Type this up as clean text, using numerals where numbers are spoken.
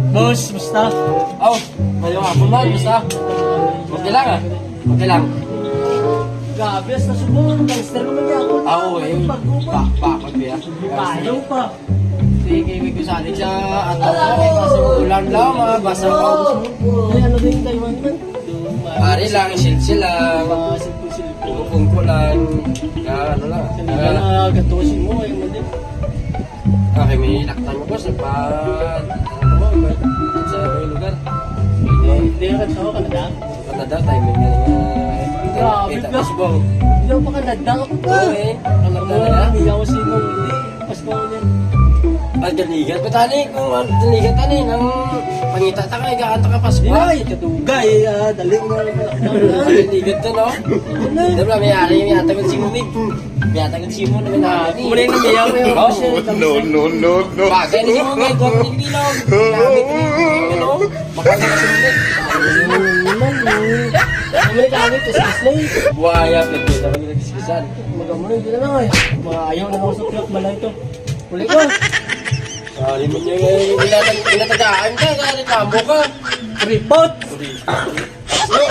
Boss, basta. Oh, ngayong hapon man, basta. Okay lang ah. Okay lang. Grabe, na subong. Gangster naman niya ako. Oo eh. Bakit ba? Payaw pa. Sige, ko sa atin siya. At ako, kasi ulan lang ah. Basa ko. Ay, ano din Taiwan man? Pare lang, silsil lang. Mga silpo-silpo. Pungkulan. Ano lang. Hindi ka na gatusin mo, ayun man din. Okay, may laktan mo boss. Ano mo, sa may lugar. Hindi ka tao, Canada. Canada, timing nga Grabe, Kita plus. basbong. Hindi ako pa Canada ako pa. Oo eh. Canada na. Hindi ako sinong hindi. Pasko ko niyan. At daligat pa tani. Kung daligat tani, nang pangita ta kay gaanta ka Pasko. Ay, kadugay. Dali mo na lang. Daligat to no. Diba may ari may atagod si Mumig. May atagod si Mumig naman namin. Muna yung namiyaw mo yung Oh, No. bagay ni si Mumig. Huwag ni Bilog. Gamit ni ano. Makakita si Mumig. Mamalik ka agad, kiskas na eh. Buhaya, pagkita mo nagkiskisan. Magamulo, hindi na lang eh. Mga ayaw na ako sa plot bala ito. Huli ko. Sali mo niya yung pinatagaan ka. Reklamo ka. Report! Ano?